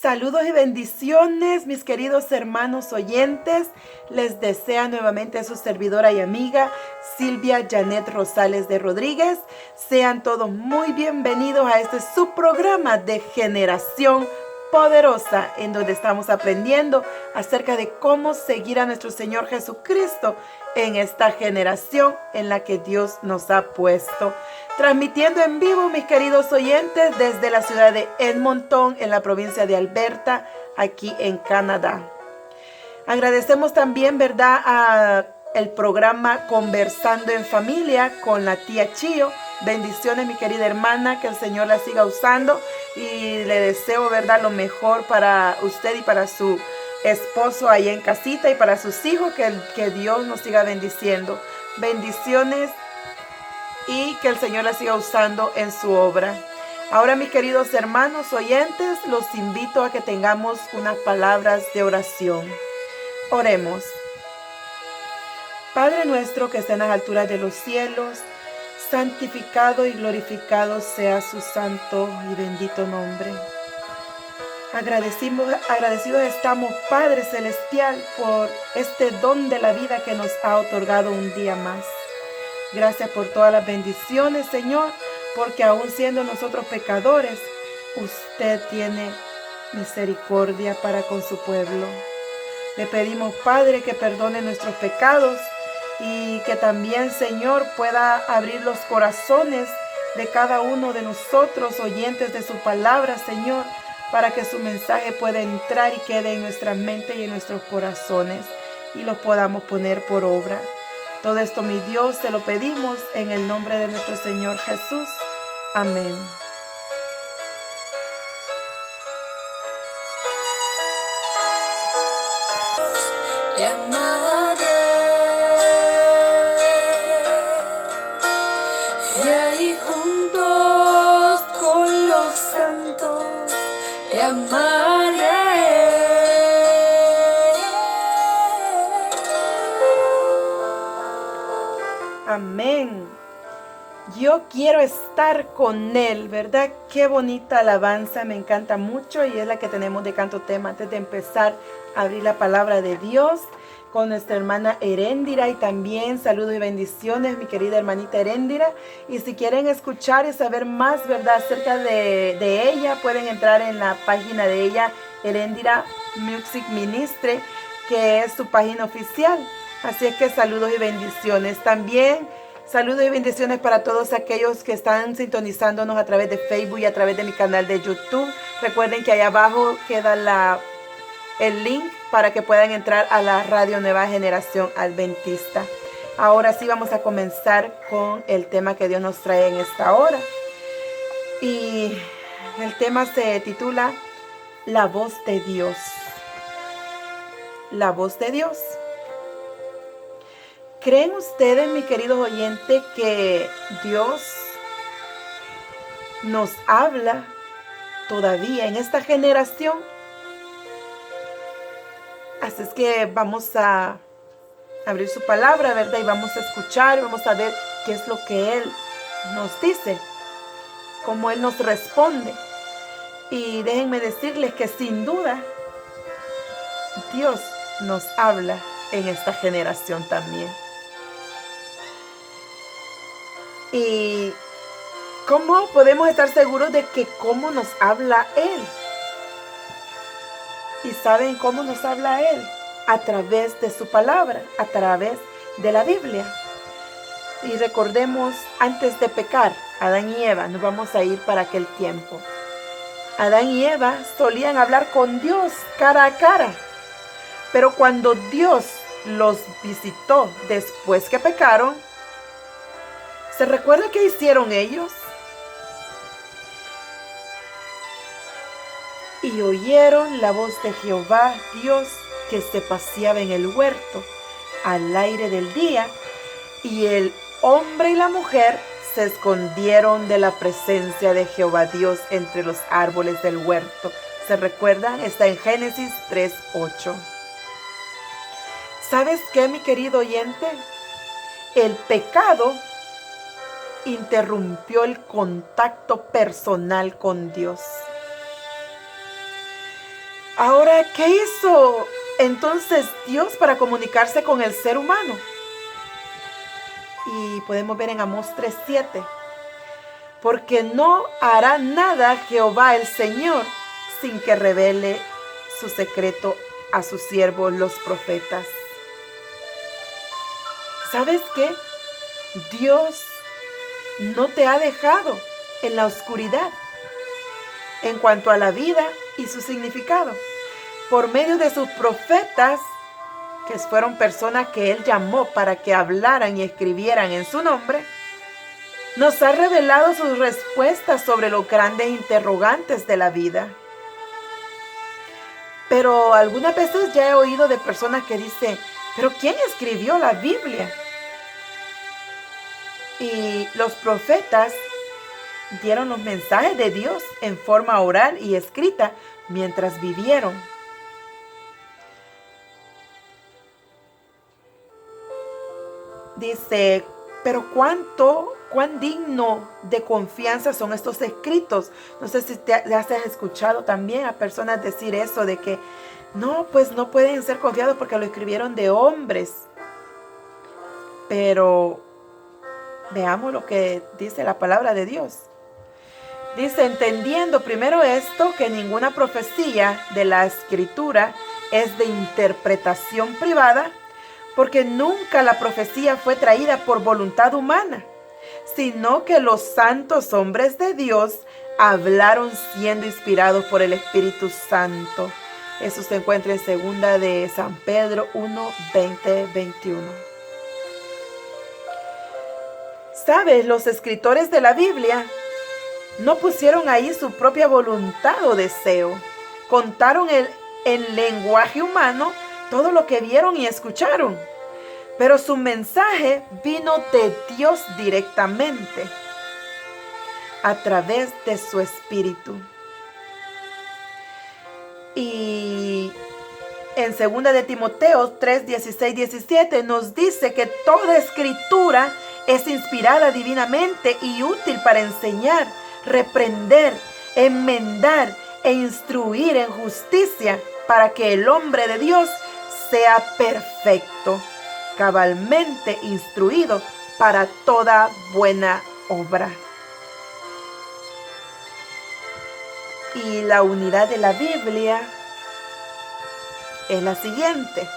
Saludos y bendiciones, mis queridos hermanos oyentes. Les desea nuevamente su servidora y amiga Silvia Janet Rosales de Rodríguez. Sean todos muy bienvenidos a este subprograma de Generación Poderosa, en donde estamos aprendiendo acerca de cómo seguir a nuestro Señor Jesucristo en esta generación en la que Dios nos ha puesto. Transmitiendo en vivo, mis queridos oyentes, desde la ciudad de Edmonton, en la provincia de Alberta, aquí en Canadá. Agradecemos también, ¿verdad?, a el programa Conversando en Familia con la tía Chío. Bendiciones, mi querida hermana, que el Señor la siga usando y le deseo, ¿verdad?, lo mejor para usted y para su esposo ahí en casita y para sus hijos, que Dios nos siga bendiciendo. Bendiciones y que el Señor la siga usando en su obra. Ahora, mis queridos hermanos oyentes, los invito a que tengamos unas palabras de oración. Oremos. Padre nuestro que está en las alturas de los cielos, santificado y glorificado sea su santo y bendito nombre. Agradecidos estamos, Padre Celestial, por este don de la vida que nos ha otorgado un día más. Gracias por todas las bendiciones, Señor, porque aún siendo nosotros pecadores, usted tiene misericordia para con su pueblo. Le pedimos, Padre, que perdone nuestros pecados y que también, Señor, pueda abrir los corazones de cada uno de nosotros, oyentes de su palabra, Señor, para que su mensaje pueda entrar y quede en nuestra mente y en nuestros corazones y los podamos poner por obra. Todo esto, mi Dios, te lo pedimos en el nombre de nuestro Señor Jesús. Amén. Te amaré, y ahí juntos con los santos te amaré. Amén. Yo quiero estar con Él, ¿verdad? Qué bonita alabanza, me encanta mucho y es la que tenemos de canto tema antes de empezar a abrir la palabra de Dios con nuestra hermana Heréndira. Y también saludos y bendiciones, mi querida hermanita Heréndira. Y si quieren escuchar y saber más, ¿verdad?, acerca de ella, pueden entrar en la página de ella, Heréndira Music Ministry, que es su página oficial. Así es que saludos y bendiciones. También saludos y bendiciones para todos aquellos que están sintonizándonos a través de Facebook y a través de mi canal de YouTube. Recuerden que ahí abajo queda el link para que puedan entrar a la Radio Nueva Generación Adventista. Ahora sí vamos a comenzar con el tema que Dios nos trae en esta hora. Y el tema se titula La voz de Dios. La voz de Dios. ¿Creen ustedes, mi querido oyente, que Dios nos habla todavía en esta generación? Así es que vamos a abrir su palabra, ¿verdad? Y vamos a escuchar, vamos a ver qué es lo que Él nos dice, cómo Él nos responde. Y déjenme decirles que sin duda Dios nos habla en esta generación también. ¿Y cómo podemos estar seguros de que cómo nos habla Él? ¿Y saben cómo nos habla Él? A través de su palabra, a través de la Biblia. Y recordemos, antes de pecar, Adán y Eva, nos vamos a ir para aquel tiempo. Adán y Eva solían hablar con Dios cara a cara. Pero cuando Dios los visitó después que pecaron, ¿se recuerda qué hicieron ellos? Y oyeron la voz de Jehová, Dios, que se paseaba en el huerto al aire del día, y el hombre y la mujer se escondieron de la presencia de Jehová Dios entre los árboles del huerto. ¿Se recuerdan? Está en Génesis 3:8. ¿Sabes qué, mi querido oyente? El pecado interrumpió el contacto personal con Dios. Ahora, ¿qué hizo entonces Dios para comunicarse con el ser humano? Y podemos ver en Amós 3:7. Porque no hará nada Jehová el Señor sin que revele su secreto a sus siervos los profetas. ¿Sabes qué? Dios no te ha dejado en la oscuridad en cuanto a la vida y su significado. Por medio de sus profetas, que fueron personas que Él llamó para que hablaran y escribieran en su nombre, nos ha revelado sus respuestas sobre los grandes interrogantes de la vida. Pero algunas veces ya he oído de personas que dicen, ¿pero quién escribió la Biblia? Y los profetas dieron los mensajes de Dios en forma oral y escrita mientras vivieron. Dice, pero cuán digno de confianza son estos escritos. No sé si te has escuchado también a personas decir eso, de que no, pues no pueden ser confiados porque lo escribieron de hombres. Pero veamos lo que dice la palabra de Dios. Dice, entendiendo primero esto, que ninguna profecía de la Escritura es de interpretación privada, porque nunca la profecía fue traída por voluntad humana, sino que los santos hombres de Dios hablaron siendo inspirados por el Espíritu Santo. Eso se encuentra en 2 de San Pedro 1, 20, 21. ¿Sabes? Los escritores de la Biblia no pusieron ahí su propia voluntad o deseo. Contaron en lenguaje humano todo lo que vieron y escucharon. Pero su mensaje vino de Dios directamente a través de su Espíritu. Y en 2 de Timoteo 3, 16, 17 nos dice que toda escritura es inspirada divinamente y útil para enseñar, reprender, enmendar e instruir en justicia, para que el hombre de Dios sea perfecto, cabalmente instruido para toda buena obra. Y la unidad de la Biblia es la siguiente,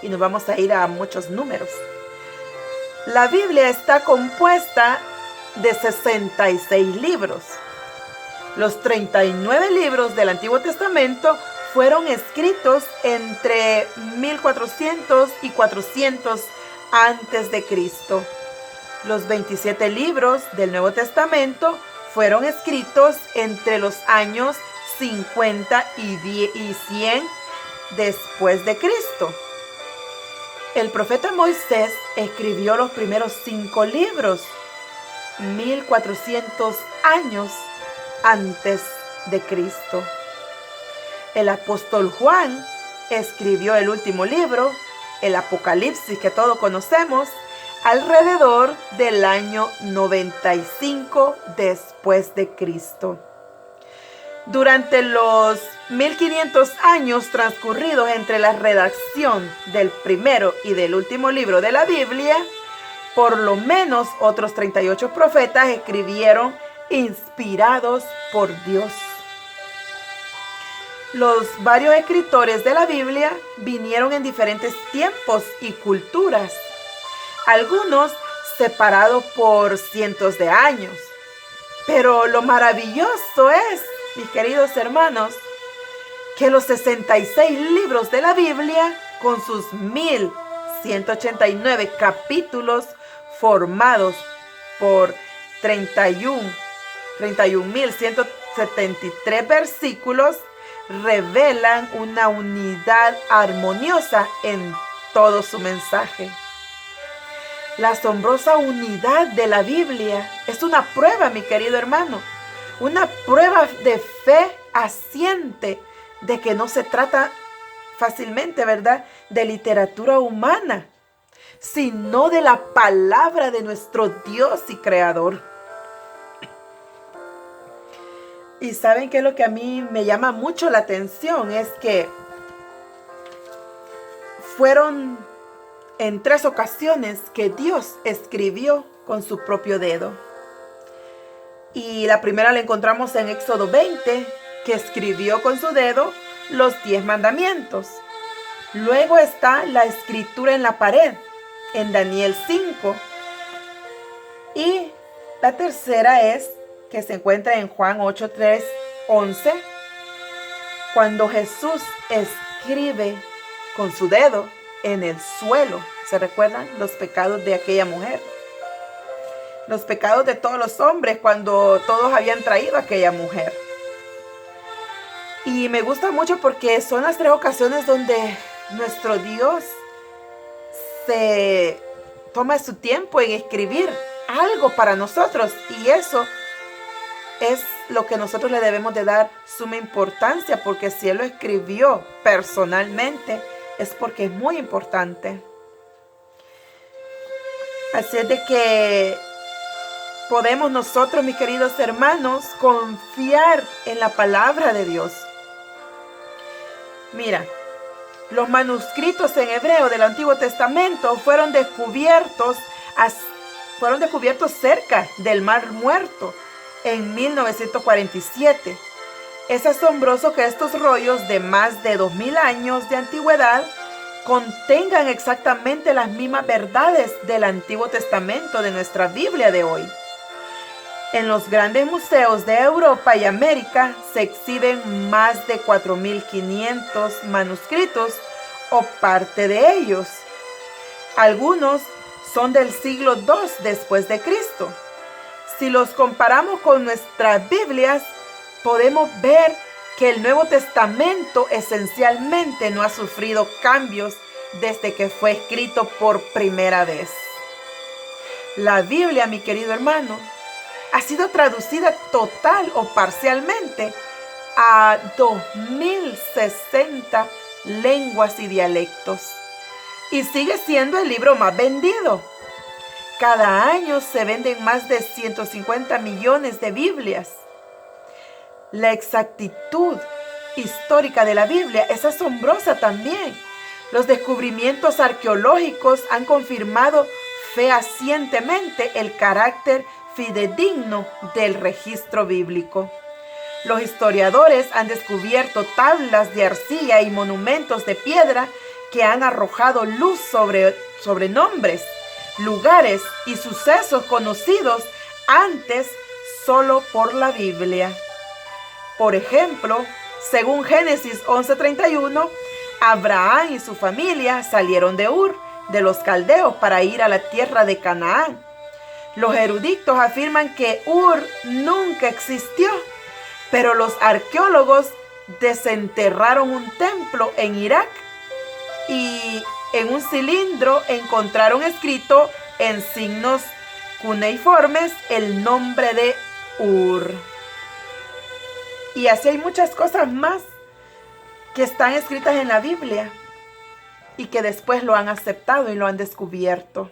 y nos vamos a ir a muchos números. La Biblia está compuesta de 66 libros. Los 39 libros del Antiguo Testamento fueron escritos entre 1400 y 400 antes de Cristo. Los 27 libros del Nuevo Testamento fueron escritos entre los años 50 y 100 después de Cristo. El profeta Moisés escribió los primeros 5 libros 1400 años antes de Cristo. El apóstol Juan escribió el último libro, el Apocalipsis, que todos conocemos, alrededor del año 95 después de Cristo. Durante los 1500 años transcurridos entre la redacción del primero y del último libro de la Biblia, por lo menos otros 38 profetas escribieron inspirados por Dios. Los varios escritores de la Biblia vinieron en diferentes tiempos y culturas, algunos separados por cientos de años. Pero lo maravilloso es, mis queridos hermanos, que los 66 libros de la Biblia, con sus 1189 capítulos formados por 31.173 versículos, revelan una unidad armoniosa en todo su mensaje. La asombrosa unidad de la Biblia es una prueba, mi querido hermano, una prueba de fe asiente de que no se trata fácilmente, ¿verdad?, de literatura humana, sino de la palabra de nuestro Dios y Creador. Y saben que lo que a mí me llama mucho la atención es que fueron en 3 ocasiones que Dios escribió con su propio dedo. Y la primera la encontramos en Éxodo 20, que escribió con su dedo los 10 mandamientos. Luego está la escritura en la pared, en Daniel 5. Y la tercera es que se encuentra en Juan 8, 3, 11, cuando Jesús escribe con su dedo en el suelo. ¿Se recuerdan los pecados de aquella mujer? Los pecados de todos los hombres cuando todos habían traído a aquella mujer. Y me gusta mucho porque son las 3 ocasiones donde nuestro Dios se toma su tiempo en escribir algo para nosotros. Y eso es lo que nosotros le debemos de dar suma importancia, porque si Él lo escribió personalmente, es porque es muy importante. Así es de que podemos nosotros, mis queridos hermanos, confiar en la palabra de Dios. Mira, los manuscritos en hebreo del Antiguo Testamento fueron descubiertos cerca del Mar Muerto en 1947. Es asombroso que estos rollos de más de 2000 años de antigüedad contengan exactamente las mismas verdades del Antiguo Testamento de nuestra Biblia de hoy. En los grandes museos de Europa y América se exhiben más de 4500 manuscritos o parte de ellos. Algunos son del siglo II después de Cristo. Si los comparamos con nuestras Biblias, podemos ver que el Nuevo Testamento esencialmente no ha sufrido cambios desde que fue escrito por primera vez. La Biblia, mi querido hermano, ha sido traducida total o parcialmente a 2060 lenguas y dialectos y sigue siendo el libro más vendido. Cada año se venden más de 150 millones de Biblias. La exactitud histórica de la Biblia es asombrosa también. Los descubrimientos arqueológicos han confirmado fehacientemente el carácter fidedigno del registro bíblico. Los historiadores han descubierto tablas de arcilla y monumentos de piedra que han arrojado luz sobre nombres, lugares y sucesos conocidos antes solo por la Biblia. Por ejemplo, según Génesis 11:31, Abraham y su familia salieron de Ur, de los caldeos, para ir a la tierra de Canaán. Los eruditos afirman que Ur nunca existió, pero los arqueólogos desenterraron un templo en Irak y en un cilindro encontraron escrito en signos cuneiformes el nombre de Ur. Y así hay muchas cosas más que están escritas en la Biblia y que después lo han aceptado y lo han descubierto.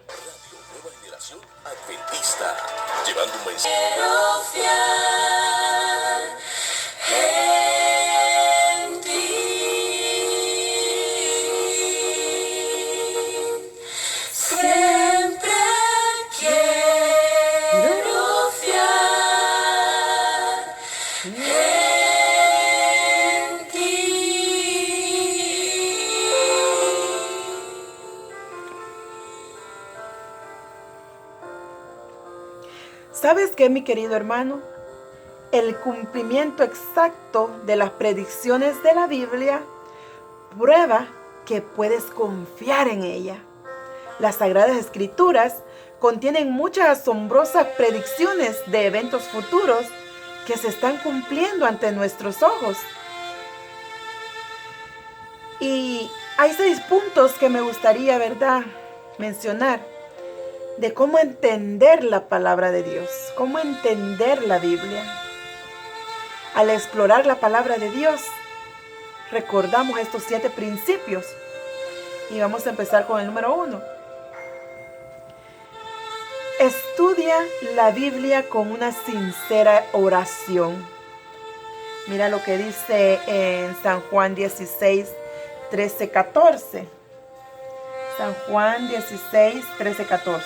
Nueva generación adventista, llevando un mensaje. Quiero fiar en ti. Siempre quiero fiar en ti. ¿Sabes qué, mi querido hermano? El cumplimiento exacto de las predicciones de la Biblia prueba que puedes confiar en ella. Las Sagradas Escrituras contienen muchas asombrosas predicciones de eventos futuros que se están cumpliendo ante nuestros ojos. Y hay 6 puntos que me gustaría, mencionar de cómo entender la palabra de Dios, cómo entender la Biblia. Al explorar la palabra de Dios, recordamos estos 7 principios. Y vamos a empezar con el número 1. Estudia la Biblia con una sincera oración. Mira lo que dice en San Juan 16, 13, 14. San Juan 16, 13, 14.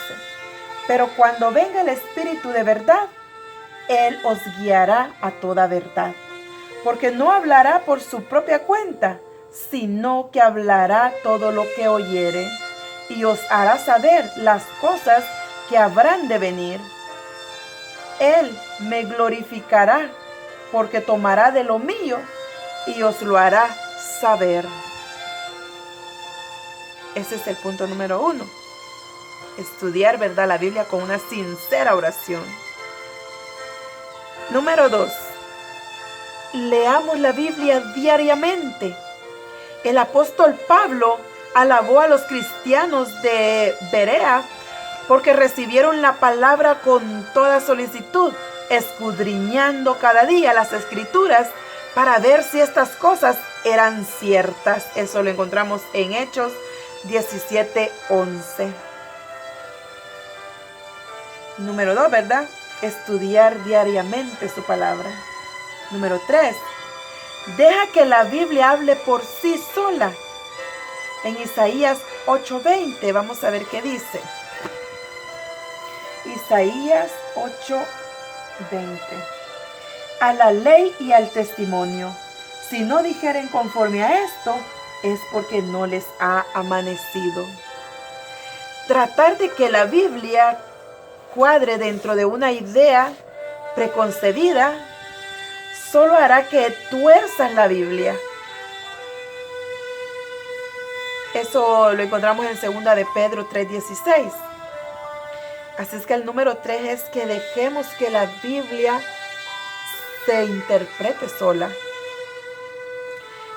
Pero cuando venga el Espíritu de verdad, Él os guiará a toda verdad, porque no hablará por su propia cuenta, sino que hablará todo lo que oyere, y os hará saber las cosas que habrán de venir. Él me glorificará, porque tomará de lo mío y os lo hará saber. Ese es el punto número 1. Estudiar, ¿verdad?, la Biblia con una sincera oración. Número 2. Leamos la Biblia diariamente. El apóstol Pablo alabó a los cristianos de Berea porque recibieron la palabra con toda solicitud, escudriñando cada día las Escrituras para ver si estas cosas eran ciertas. Eso lo encontramos en Hechos 17:11. Número 2, ¿verdad? Estudiar diariamente su palabra. Número 3. Deja que la Biblia hable por sí sola. En Isaías 8:20, vamos a ver qué dice. Isaías 8:20. A la ley y al testimonio, si no dijeren conforme a esto, es porque no les ha amanecido. Tratar de que la Biblia cuadre dentro de una idea preconcebida solo hará que tuerzas la Biblia. Eso lo encontramos en 2 de Pedro 3:16. Así es que el número 3 es que dejemos que la Biblia se interprete sola.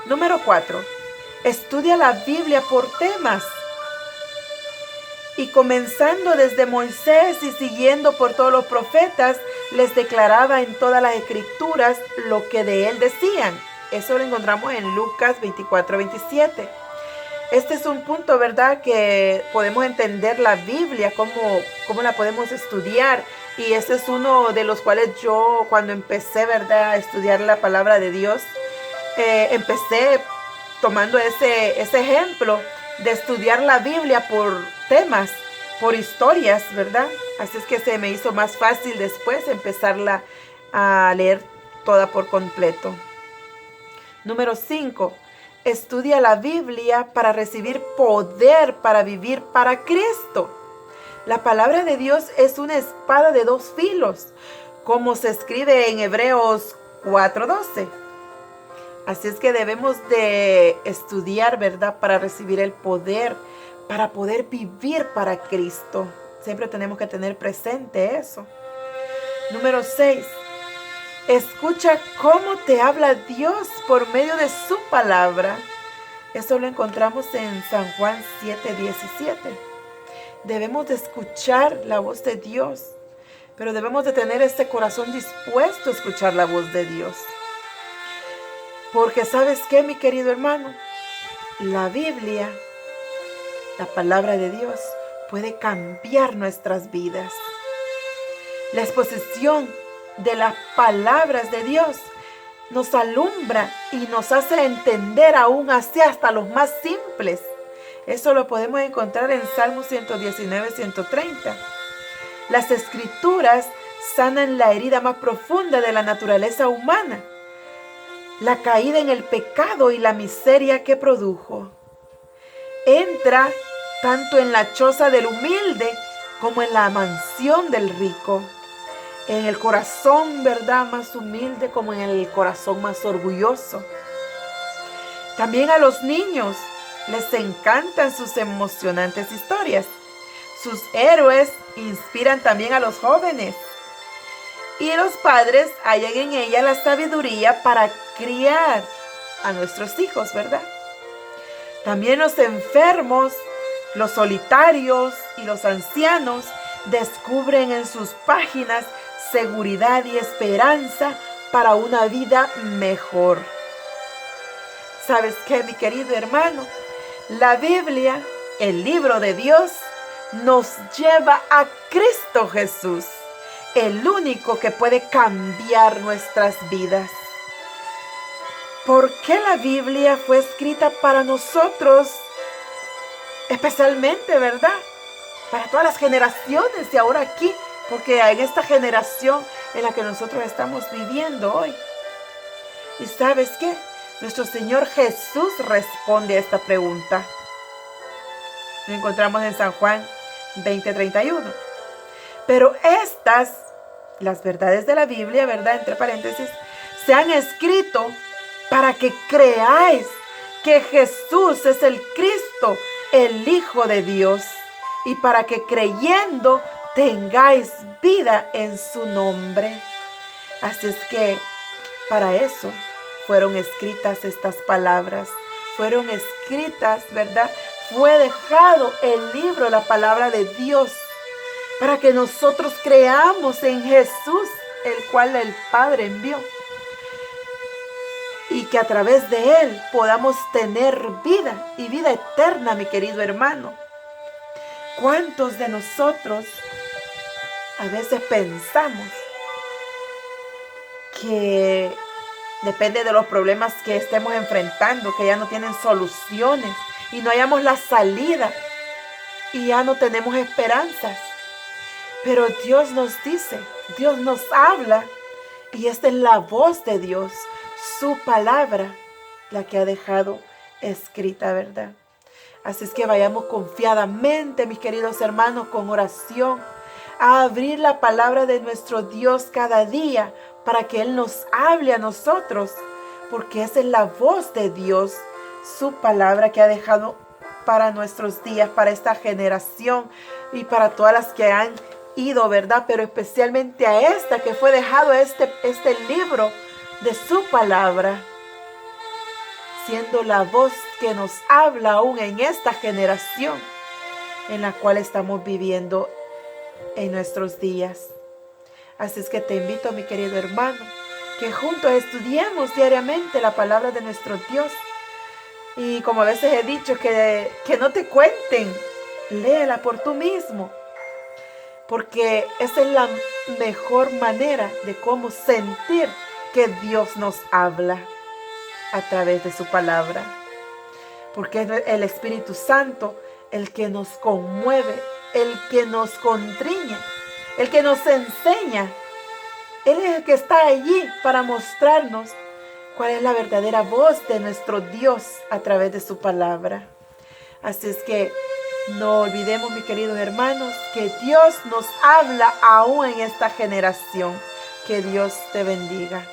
Número 4. Estudia la Biblia por temas. Y comenzando desde Moisés y siguiendo por todos los profetas, les declaraba en todas las escrituras lo que de él decían. Eso lo encontramos en Lucas 24:27. Este es un punto, ¿verdad?, que podemos entender la Biblia, cómo la podemos estudiar. Y este es uno de los cuales yo, cuando empecé, ¿verdad?, a estudiar la palabra de Dios, empecé tomando ese ejemplo de estudiar la Biblia por temas, por historias, ¿verdad? Así es que se me hizo más fácil después empezarla a leer toda por completo. Número 5. Estudia la Biblia para recibir poder para vivir para Cristo. La palabra de Dios es una espada de 2 filos, como se escribe en Hebreos 4:12. Así es que debemos de estudiar, ¿verdad?, para recibir el poder, para poder vivir para Cristo. Siempre tenemos que tener presente eso. Número 6. Escucha cómo te habla Dios por medio de su palabra. Eso lo encontramos en San Juan 7:17. Debemos de escuchar la voz de Dios, pero debemos de tener este corazón dispuesto a escuchar la voz de Dios. Porque ¿sabes qué, mi querido hermano? La Biblia, la palabra de Dios, puede cambiar nuestras vidas. La exposición de las palabras de Dios nos alumbra y nos hace entender aún así hasta los más simples. Eso lo podemos encontrar en Salmos 119, 130. Las Escrituras sanan la herida más profunda de la naturaleza humana, la caída en el pecado y la miseria que produjo. Entra tanto en la choza del humilde como en la mansión del rico, en el corazón, ¿verdad?, más humilde como en el corazón más orgulloso. También a los niños les encantan sus emocionantes historias. Sus héroes inspiran también a los jóvenes. Y los padres hallan en ella la sabiduría para criar a nuestros hijos, ¿verdad? También los enfermos, los solitarios y los ancianos descubren en sus páginas seguridad y esperanza para una vida mejor. ¿Sabes qué, mi querido hermano? La Biblia, el libro de Dios, nos lleva a Cristo Jesús, el único que puede cambiar nuestras vidas. ¿Por qué la Biblia fue escrita para nosotros? Especialmente, ¿verdad? Para todas las generaciones de ahora aquí, porque en esta generación en la que nosotros estamos viviendo hoy. ¿Y sabes qué? Nuestro Señor Jesús responde a esta pregunta. Lo encontramos en San Juan 20:31. Pero estas, las verdades de la Biblia, ¿verdad? Entre paréntesis, se han escrito para que creáis que Jesús es el Cristo, el Hijo de Dios, y para que creyendo tengáis vida en su nombre. Así es que para eso fueron escritas estas palabras. Fueron escritas, ¿verdad? Fue dejado el libro, la palabra de Dios, para que nosotros creamos en Jesús, el cual el Padre envió. Y que a través de Él podamos tener vida y vida eterna, mi querido hermano. ¿Cuántos de nosotros a veces pensamos que depende de los problemas que estemos enfrentando, que ya no tienen soluciones y no hayamos la salida y ya no tenemos esperanzas? Pero Dios nos dice, Dios nos habla, y esta es la voz de Dios, su palabra, la que ha dejado escrita, ¿verdad? Así es que vayamos confiadamente, mis queridos hermanos, con oración, a abrir la palabra de nuestro Dios cada día para que Él nos hable a nosotros, porque esa es la voz de Dios, su palabra que ha dejado para nuestros días, para esta generación y para todas las que han ido, ¿verdad? Pero especialmente a esta que fue dejado este libro de su palabra, siendo la voz que nos habla aún en esta generación en la cual estamos viviendo en nuestros días. Así es que te invito, mi querido hermano, que juntos estudiemos diariamente la palabra de nuestro Dios. Y como a veces he dicho, que no te cuenten, léela por tú mismo, porque esa es la mejor manera de cómo sentir que Dios nos habla a través de su palabra, porque es el Espíritu Santo el que nos conmueve, el que nos contriñe, el que nos enseña. Él es el que está allí para mostrarnos cuál es la verdadera voz de nuestro Dios a través de su palabra. Así es que no olvidemos, mis queridos hermanos, que Dios nos habla aún en esta generación. Que Dios te bendiga.